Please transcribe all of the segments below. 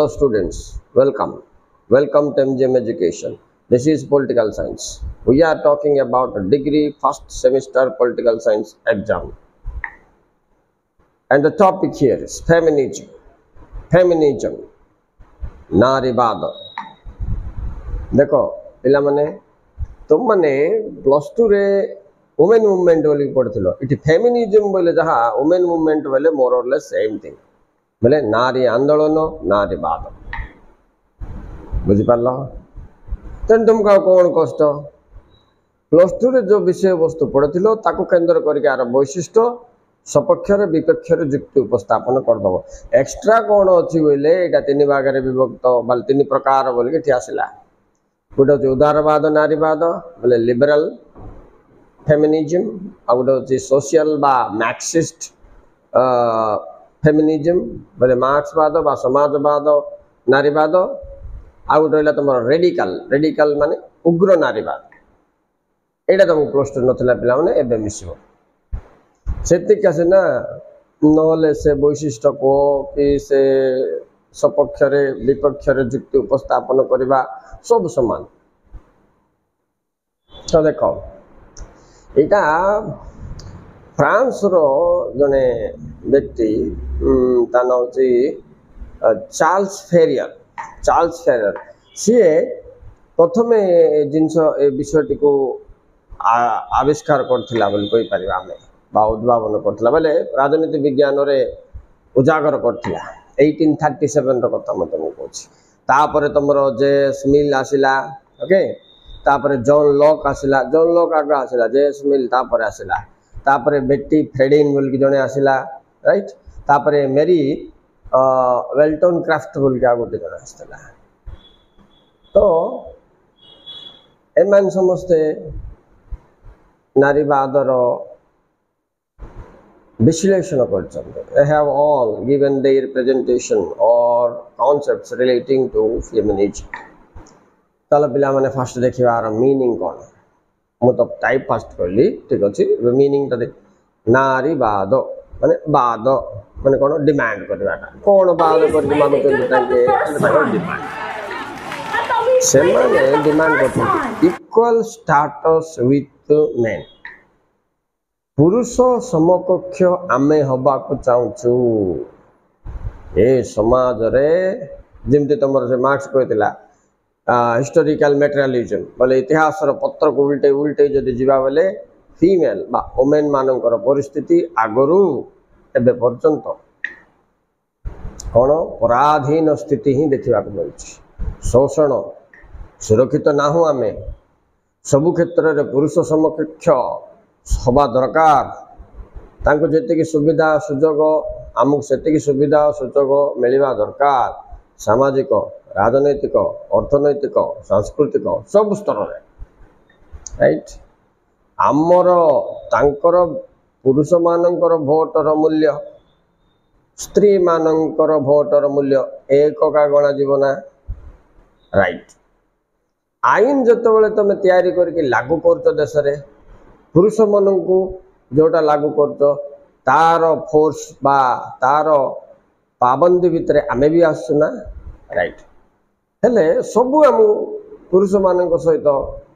Hello students, welcome to MGM Education. This is political science. We are talking about a degree first semester political science exam. And the topic here is feminism. Feminism. नारीवाद. देखो पिला माने तुम माने plus 2 रे women movement बोली पढ़थिलो इटी feminism बोले जहा वुमेन मूवमेंट बोले मोर और लेस सेम थिंग बोले नारी आंदोलन नारीवाद बुझी पारलो तेन तुमका कौन कष्ट प्लस 2 रे जो विषय वस्तु पढ़थिलो ताको केंद्र करके आर वैशिष्ट्य सपक्षर विपक्षर युक्ति उपस्थापन करदब एक्स्ट्रा कौन अच्छी बोले यहाँ तीन भाग में विभक्त बोले तीन प्रकार बोल के आसला गोटे हूँ उदारवाद नारीवाद बोले लिबराल फेमिनिज्म आ गोटे हूँ सोशल बा मार्क्सिस्ट फेमिनिज्म बोले मार्क्सवाद बा समाजवाद नारीवाद आ गोटे रहा तुम रेडिकल माने उग्र नारीवाद यहाँ तुमको प्लस 2 नाला पे एवं मिसब से ना नहले से वैशिष्ट्य को कि से सपक्षर विपक्षर युक्ति उपस्थापन करवा सब समान तो देख यहाँ फ्रांस रो जने व्यक्ति ता ना हूँ चार्ल्स फेरियर सी प्रथम जिनस ए विषयटी को आविष्कार करथिला बोली कहि परिबा हमें बा उद्भावन करथिला बेले राजनीति विज्ञान रे उजागर करथिला 1837 रो कथा म तुमको कहछि तापर तमरो जेम्स मिल आसिला ओके तापर जॉन लॉक आगा आसिला जेम्स मिल तापर आसिला तापर बेटी फ्रेडिन बोल के जने आसिला राइट तापर मेरी वेल्टन क्राफ्ट बोल के आगोटे जने आसिला तो एमान समस्ते नारीवादर विश्लेषण कर have all given their presentation or concepts relating to feminism चलो पिला माने फर्स्ट देखिबा आर मीनिंग कोन मु तो टाइप फर्स्ट करली ठीक अछि मीनिंग तो देख नारीवाद माने कोन डिमांड करबाटा कोन बाद कर मानो के ताके डिमांड से माने डिमांड करथि इक्वल स्टेटस विथ मेन पुरुष समकक्ष आमे हवा को चाहूँ ए समाज रे जमती तुम से मार्क्स कहला हिस्टोरिकल मेटेरियलिज्म बोले इतिहास पत्र को उल्टे उल्टे जदि जीवा बोले फीमेल बा वुमेन मानकर परिस्थिति आगरू एबे पर्यंत कौन पराधीन स्थिति ही देखा मिलूँ शोषण सुरक्षित ना हूँ आम सबु क्षेत्र में पुरुष समकक्ष हवा दरकार तांको जेतिकी सुविधा सुजोग आमको सेतिकी सुविधा सुजोग मिलवा दरकार सामाजिक राजनैतिक अर्थनैतिक सांस्कृतिक सब स्तर में राइट आमर तांकर पुरुष मानकर भोटर मूल्य स्त्री मानकर भोटर मूल्य एक का गणा जीवना राइट आईन जतबेले तुम तैयारी करके लागू कर देश रे पुरुष मान को जोटा लागू कर तार फोर्स बा तार पाबंदी भितर आमे भी आसुना राइट हेले सबू आम पुरुष मान सहित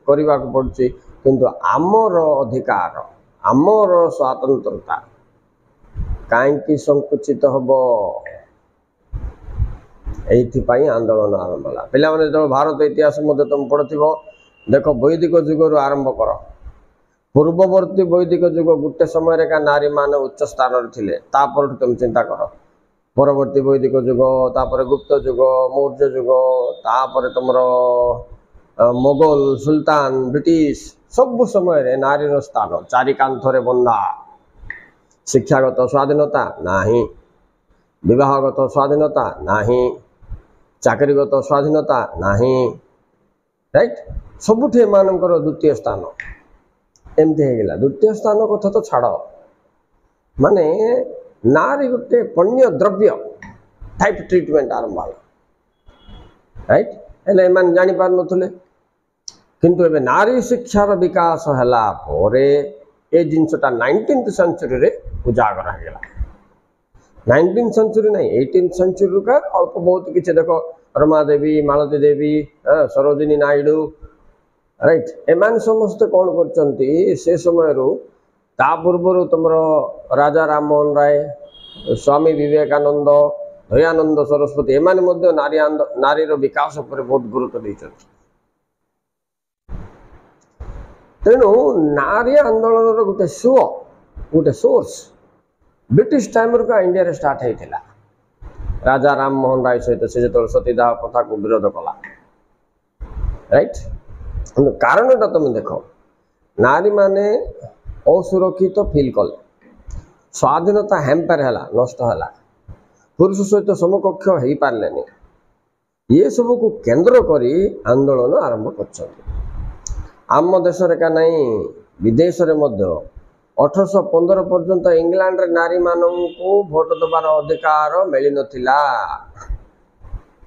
करने को पड़ुछि किंतु आमर अधिकार आमर स्वतंत्रता कहीं संकुचित हम ये आंदोलन आरंभ है पिला माने जो भारत इतिहास मध्य तुम पढ़ो देख वैदिक जुगर आरंभ कर पूर्ववर्ती वैदिक जुग गोटे समय का नारी मान उच्च स्थान थे तापर तुम चिंता कर परवर्ती वैदिक जुग तापर गुप्त जुग मौर्य जुग तापर तुमर मोगल सुल्तान ब्रिटिश सब समय नारी स्थान चारिकांथरे बंधा शिक्षागत स्वाधीनता नाही विवाहगत स्वाधीनता नाही चाकरीगत स्वाधीनता नाही राइट सबुठे मानकर द्वितीय स्थान एमती है द्वितीय स्थान कथा तो छाड़ माने नारी गोटे पण्य द्रव्य टाइप ट्रीटमेंट आरंभ राइट हेले एमान जानि पार नथुले किंतु एबे नारी शिक्षार विकास हला पोरे ए जिनसटा 19th सेंचुरी रे उजागर हो गला 19th सेंचुरी नहीं 18th सेंचुरी का अल्प बहुत किसी देखो रमा देवी मालती देवी सरोजिनी नायडू राइट एमान समस्त कौन करचंती से समय रो ता पूर्व तुम राजा राम मोहन राय स्वामी विवेकानंद दयानंद सरस्वती एमान मध्य नारी विकास पर बहुत गुरुत्व देते तेणु नारी आंदोलन गोटे सुओ गोटे सोर्स ब्रिटिश टाइम का इंडिया स्टार्ट होता राजा राम मोहन राय सहित से जो सतीदाह प्रथा को विरोध कला राइट कारणटा तुम देख नारी माने असुरक्षित फील कले स्वाधीनता हेम्पर है नष्ट है पुरुष सहित समकक्ष हो पारे ये सब को केंद्र करी आंदोलन आरंभ कर आम देश का नहीं विदेश रे मध्य 1815 पर्यंत इंग्लैंड रे नारी मानू भोट दबार अधिकार मिल नथिला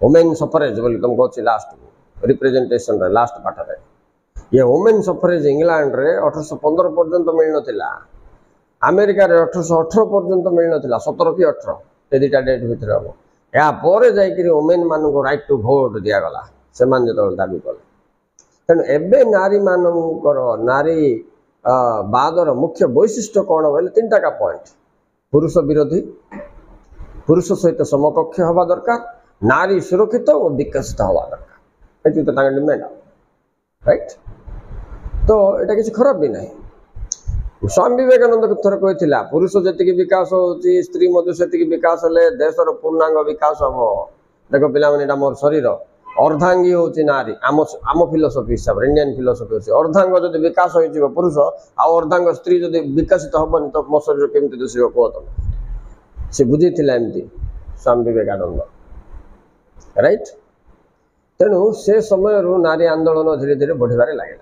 वुमेन सफरेज बोली तुमको अच्छी लास्ट रिप्रेजेंटेशन रे लास्ट पार्ट रे ये वुमेन सफरेज इंग्लैंड रे 1815 पर्यंत मिल नथिला अमेरिका रे 1818 पर्यंत मिल नथिला 17 कि 18 ये दुटा डेट भितर हम या पर जाइकरी वुमेन मानू को राइट टू भोट दिया गला से मान जो दाबी कले तेणु एबे नारी मानकर नारी बादर मुख्य वैशिष्ट्य कौन बोले 3टा का पॉइंट पुरुष विरोधी पुरुष सहित समकक्ष हवा दरकार नारी सुरक्षित और विकसित हवा दरकार ये तो डिमांड राइट तो यहाँ किसी खराब भी नहीं स्वामी विवेकानंद थर कही पुरुष जी विकास हो स्त्री से विकास हेल्ले देशर पूर्णांग विकास हम देख पे मोर शरीर अर्धांगी हूँ नारी आम आम फिलोसफी हिसाब से इंडियन फिलोसफी अच्छे अर्धांग जब विकास हो पुरुष आउ अर्धांग स्त्री जब विकसित हेनी तो मो शरीर केमती दुषिब कह तुम सी बुझी एमती स्वामी विवेकानंद राइट तेणु से समय नारी आंदोलन धीरे धीरे बढ़िबार लगे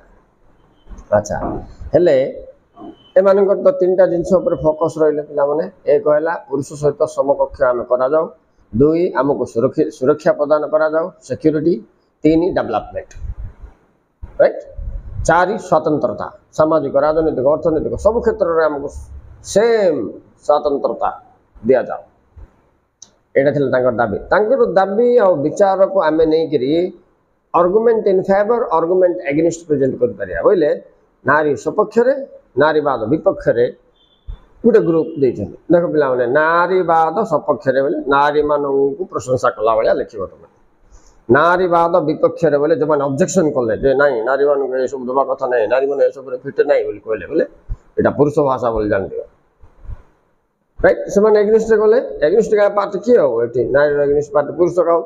अच्छा हेले एम तो 3टा जिनस फोकस रही पे एक है पुरुष सहित समकक्ष आम करा 2 आमको सुरक्षा प्रदान करा सिक्योरिटी 3 डेवलपमेंट राइट 4 स्वतंत्रता सामाजिक राजनीतिक अर्थनैतिक सब क्षेत्र में आमको सेम स्वतंत्रता दि जाओ यहाँ दाबी और विचार को आम नहीं argument in favour argument against present कर बोले नारी सपक्ष नारीवाद विपक्ष गोटे ग्रुप देख पे नारीवाद सपक्ष बोले नारी मानू प्रशंसा कला भाया लिख तुम नारीवाद विपक्ष बोले जो मैंने ऑब्जेक्शन कले ना नारी मान ये सब दबा कथा ना नारी मैंने सब फिट ना कहले बोले यहाँ पुरुष भाषा बोले जान दियो राइट से एग्निस्ट गले एग्निस्ट का पार्टी किए हो ये नारी एग्निस्ट पार्टी पुरुष का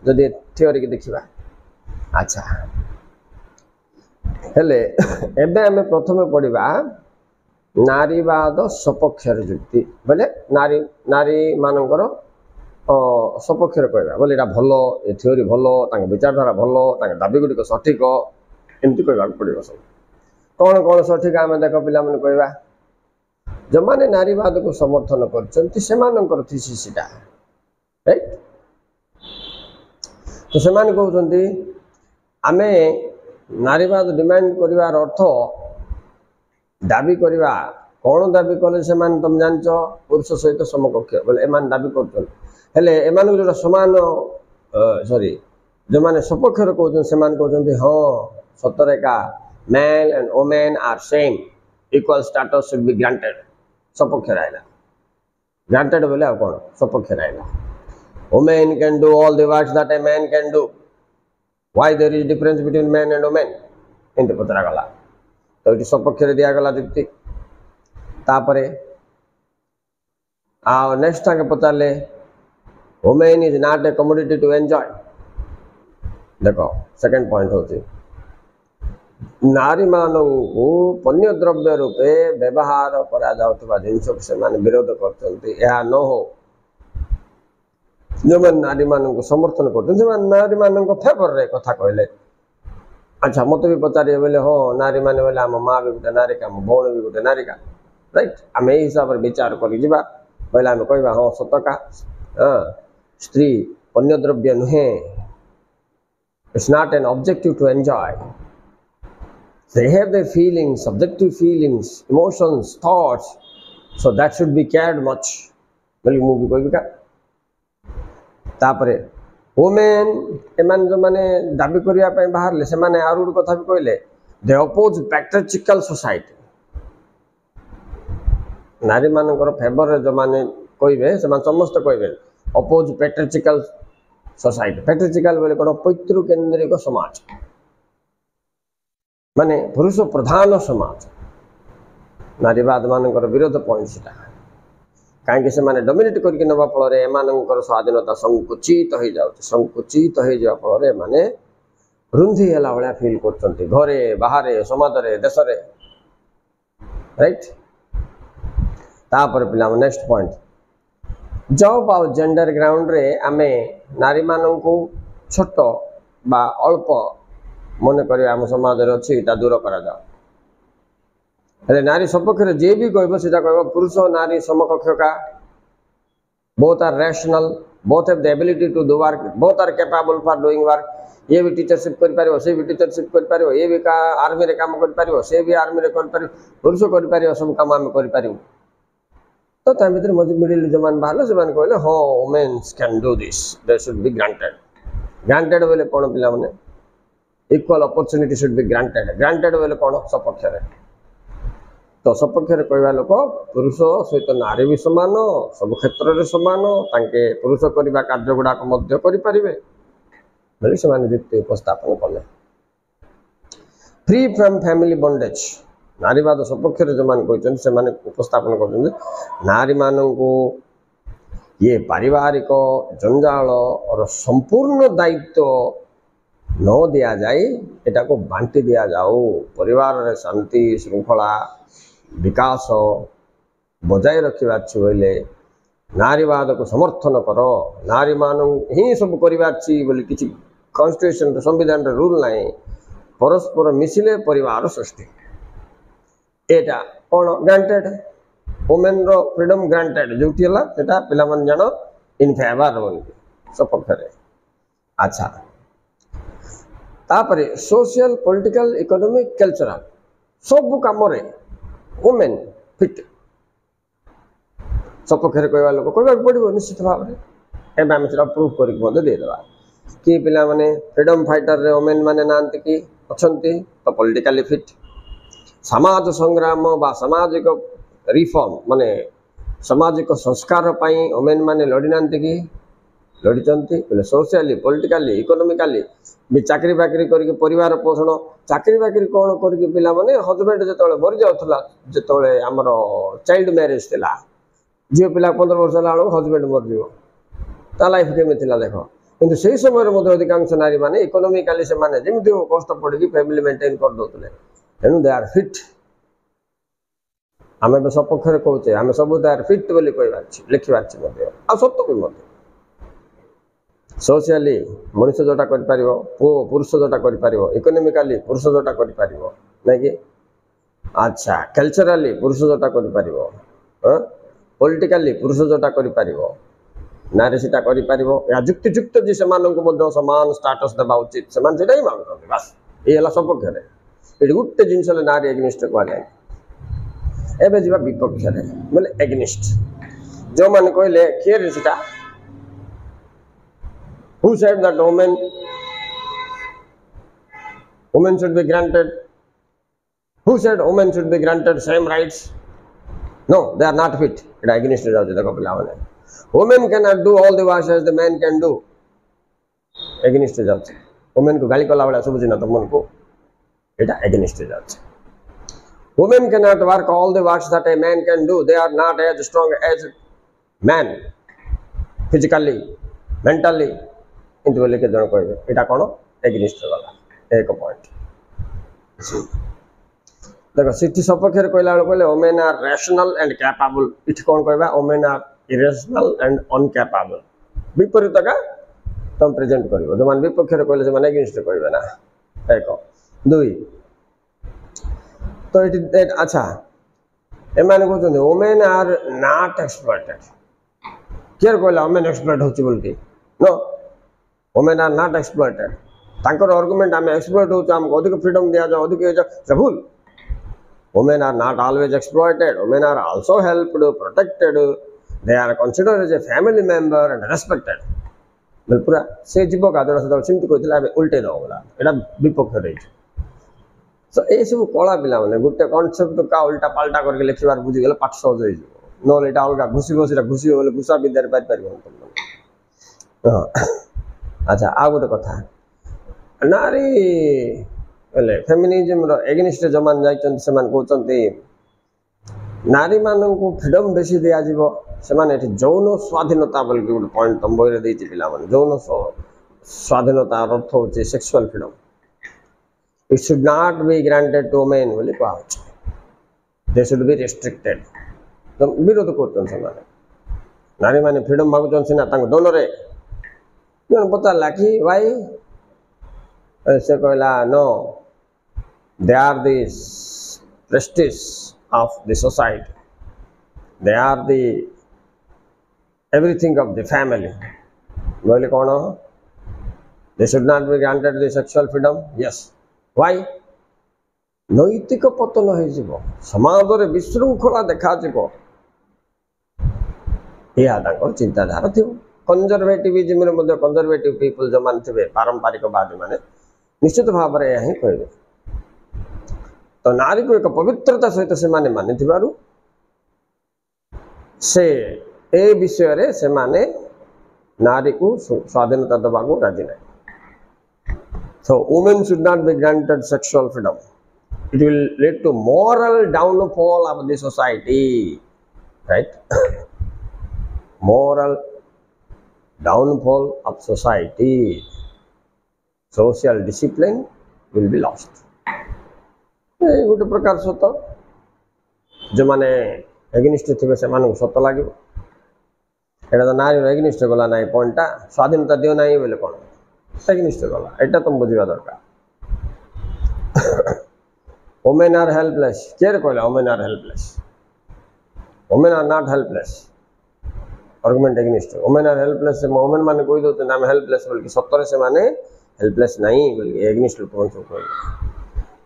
जदि थियोरी की देखा अच्छा हेले एबे हमें प्रथम पढ़ा नारीवाद सपक्ष जुक्ति बोले नारी नारी मानकर सपक्ष कहवा बोले यहाँ भल ये थियोरी भल विचारधारा भल दाबी गुड़िक सठिक एमती कहवा पड़ो सब कौन कौन सठिक आम देख पिला कहवा जो मैंने नारीवाद को समर्थन कर थीसीटा राइट तो से कहते आम नारीवाद डिमांड करार अर्थ दाबी करवा कौन दाबी कले से तुम जान पुरुष सहित समकक्ष बोले एम दाबी कर जो सामान सॉरी जो मैंने सपक्ष कहते हाँ सतरे का man and women are same equal status should be granted सपक्ष रहा ग्रांटेड बोले कौन सपक्ष रहा women can do all the works that a man can do why there is difference between man and women and पचरा गला तो ये सपक्ष दिगला जुक्ति तापरे नेक्स्ट टाइम पचारे women is not a commodity to enjoy देखो सेकंड पॉइंट होची नारी मानू पण्य द्रव्य रूपे व्यवहार करा जाउतबा जिनस से विरोध करते न हो जो मैंने नारी मानू समर्थन कर नारी मान फेवर रे कथा कहले अच्छा मत भी पचारे बोले हाँ नारी मैंने बोले आम माँ भी गोटे नारिका आम भौणी भी गोटे नारिका राइट आम यही हिसाब से विचार कर बोले आम कह हाँ सतका हाँ स्त्री अन्य द्रव्य नुहे it's not an objective to enjoy they have their feelings subjective feelings emotions thoughts so that should be cared much बोली मुझे कहबी का तापर वोमेन एमान जो माने दाबी करिया पय बाहरले से माने आरु गोटे कथा भी कहले दे अपोज पैट्रियार्चिकल सोसाइटी नारी मानकर फेवर जो माने कहबे से समस्त कहबे अपोज पैट्रियार्चिकल सोसाइटी पैट्रियार्चिकल बोले कोन पैतृ केंद्रिक समाज माने पुरुष प्रधान समाज नारीवाद मानकर विरोध पॉइंट सेटा कहीं से माने डोमिनेट करके नवा फल एमानकर स्वाधीनता संकुचित हो जाउछ संकुचित हो जा फल माने रुंधी हला भलिया फील करछन्ती घरे बाहर समाज रे देश रे राइट तापर पिला नेक्स्ट पॉइंट जॉब और जेंडर ग्राउंड रे आमे नारी माननकु छोट बा अल्प मन कर आम समाज रे अछि ता दूर करा जा अरे नारी सपक्ष जे भी कहबो सीधा कहबो पुरुष और नारी समकक्ष का both are rational both have the ability to do work both are capable for doing work ये भी टीचरशिप कर पारिबो से भी टीचरशिप कर पारिबो ये भी का आर्मी रे काम कर पारिबो से भी आर्मी रे कर पारिबो पुरुष कर पारिबो सब काम हम कर पारिबो तो ता भीतर मिडिल जो मान बाहर से मान कहले हां women's can do this they should be granted बोले कोन पिला माने equal opportunity should be granted बोले कोन सपक्ष रे तो सपक्ष कहवा लोक पुरुष सहित नारी भी सामान सब क्षेत्र में सामान तांके पुरुष करवा कार्य गुड़ाक बोली से युक्ति उपस्थापन कले फ्री फ्रॉम फैमिली बॉन्डेज नारीवाद सपक्ष जो मैंने उपस्थापन कर नारी मानू ये पारिवारिक जंजाल और संपूर्ण दायित्व न दिया जाए एटा को बांटी दिया जाऊ परिवार रे शांति श्रृंखला विकास बजाय रखा बोले नारीवाद को समर्थन कर नारी मान ही सब बोली किसी कॉन्स्टिट्यूशन संविधान रूल ना परस्पर मिसिले परिवार सृष्टि एटा कौन ग्रांटेड वुमेन रो फ्रीडम ग्रांटेड जो पिला जान इन फेवर बोल सपक्ष अच्छा तापर सोशल पॉलिटिकल इकोनॉमिक कल्चरल सब काम वुमेन फिट सपक्ष कहवा लोक कहवा पड़ो निश्चित भाव में आम से प्रूफ करदेवा कि पिला माने फ्रीडम फाइटर रे वुमेन माने नांती कि अच्छी तो पॉलिटिकली फिट समाज संग्राम बा सामाजिक रिफॉर्म माने सामाजिक संस्कार पाई वुमेन माने लड़ी नांती कि लड़ी बोले सोशली पॉलिटिकली इकोनॉमिकली भी चाकरी बाकरी करके परिवार पोषण चाकरी बाकरी कौन करके पिला माने हजबैंड जो मरी जाऊला जो आमर चाइल्ड मैरेज थिला झील पिला 15 वर्ष है हजबैंड मरज ता लाइफ केमी देख किंतु से समय अधिकांश नारी माने इकोनॉमिकली से माने जमी कष्ट पड़ी फैमिली मेंटेन कर दौले तेणु दे आर फिट आम सपक्ष कहे आम सब दे आर फिट बोली कह लिखिबार आ सत्य भी सोशली मनुष्य जोटा कर पुरुष जोटा कर इकोनॉमिकली पुरुष जोटा कर कि अच्छा कल्चरली पुरुष जोटा कर पॉलिटिकली पुरुष जोटा कर नारी सीटा कर युक्तियुक्त जी से सामान स्टाटस देवा उचित से ही मांग बस ये सपक्ष ये गोटे जिनस नारी एग्निस्ट कह एवं जी विपक्ष बोले एग्निस्ट जो मैंने कहले किए सीटा Who said that women should be granted? Who said women should be granted same rights? No, they are not fit. It against it. Women cannot do all the work as the man can do. Against it. Women को गाली कला वाला सब जिना तो मन को it against it. Women cannot work all the works that a man can do. They are not as strong as man physically, mentally. इंतु बोले के जन कहे यहाँ कौन एग्निस्ट गला एक पॉइंट देखो सिटी सपक्ष कहला कहले women are rational and capable it कौन कहबा women are irrational and uncapable विपरीत का तुम प्रेजेंट करिवो जो मान विपक्ष कहले से माने एग्निस्ट कहबे ना एक दुई तो इट अच्छा ए माने कहते वुमेन आर नॉट एक्सप्लॉइटेड केयर कहला वुमेन एक्सप्लॉइट होची बोलती no women are not exploited तांकर आर्गुमेंट आम एक्सप्लॉइट होचे हमको अधिक फ्रीडम दिया जाए अधिक भूल women are not always exploited women are also helped protected they are considered as a family member and respected. बोले पूरा से जीव गाधर सदा सेमती कहते हैं उल्टे न होला एटा विपक्ष रही सो ए सब कला पिला माने गोटे कॉन्सेप्ट का उल्टा पाल्टा करके लिखिबार बुझी गेल पाठ सहज होई न एटा अलगा घुसी घुसी घुसी बोले घुसा विद्यार पाइ पारिबो हां अच्छा आ गोटे कथा नारी बोले फेमिनिज्म रो एगेनिस्ट जमान जाइचन सेमान कहउचंती नारी मानन को फ्रीडम बेसी दिया जीवो सेमाने एठी जौन स्वाधीनता बोल के गोटे पॉइंट तम बहिरे देइछि पिला माने जौन स्वाधीनता अर्थ होचे sexual freedom it should not be granted to men बोले कहउछ they should be restricted तो विरोध करतन सेमाने नारी माने फ्रीडम मागुचन सिना तांग दोनो रे जन पता लाकी भाई ऐसे कहला no they are the prestige of the society, they are the everything of the family. बोले कौन they should not be granted the sexual freedom. Yes. Why? नैतिक पतन हो समाज रे विशृंखला देखा यह चिंताधारा थी कंजर्वेटिविज्म रे मध्य कंजर्वेटिव पीपल जो मान थे पारंपरिकवादी माने निश्चित भाव में यह कहे तो नारी को एक पवित्रता सहित से माने मानि थिबारु से ए विषय रे से माने नारी को स्वाधीनता दबा को राजी नहीं so women should not be granted sexual freedom. It will lead to moral downfall of the society, right? Moral downfall of society, social discipline will be lost. गोटे प्रकार सत जो मैंने एगेनिस्ट थे से सत लगे एटा तो नारी एगेनिस्ट गला ना पॉइंटा स्वाधीनता दियो ना बोले कौन एगेनिस्ट गला एटा तुम बुझा दरकार वोमेन आर हेल्पलेस किए कहला women are helpless women are not helpless argument against women are helpless women माने कोई दो नाम हेल्पलेस बोल के सत्तर से माने हेल्पलेस नहीं बोल के एगेनिस्ट लोग कौन सब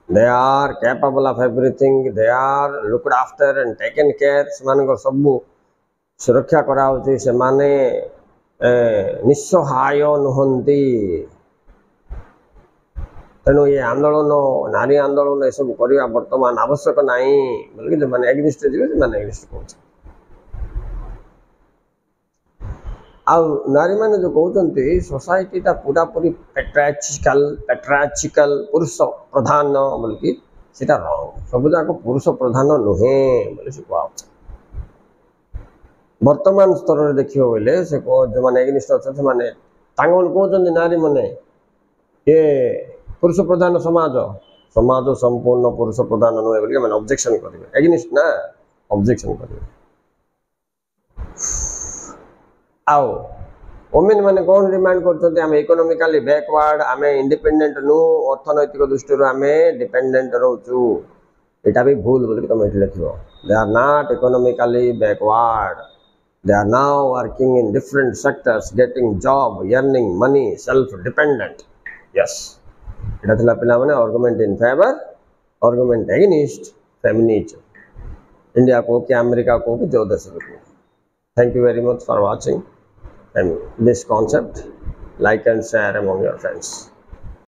they are capable of everything, they are looked after and taken care सेमान को सब सुरक्षा करा होची सेमाने निस्सहाय नहंती तेणु ये आंदोलन नारी आंदोलन ये सब करवा वर्तमान आवश्यक नहीं बोल जो मैंने एग्निस्ट जीवे मैंने एग्निस्ट कहूँ आ नारी मैंने जो कहते सोसाइटी टा पूरा पूरी पेट्राचिकल पुरुष प्रधान बोल कि सीटा रंग सब जाक पुरुष प्रधान नुहे बोले से कह वर्तमान स्तर में देखिए बोले से जो मैंने एग्निस्ट अच्छे से माने कहते नारी मैंने ये पुरुष प्रधान समाज समाज संपूर्ण पुरुष प्रधान नुहे बोल मैंने ऑब्जेक्शन करेंगे एग्निस्ट ना ऑब्जेक्शन करेंगे आओ वोमेन माने कौन डिमांड करते आम इकोनॉमिकली बैकवर्ड आम इंडिपेंडेंट नु अर्थनैतिक दृष्टि आम डिपेंडेंट रोचु यहाँ भी भूल बोल तुम ये लिख दे are not economically backward they are now working in different sectors getting job earning money self dependent yes यहाँ था पिला माने argument in favour argument against feminism India को कि अमेरिका को कि जो देश को Thank you very much for watching and this concept. Like and share among your friends.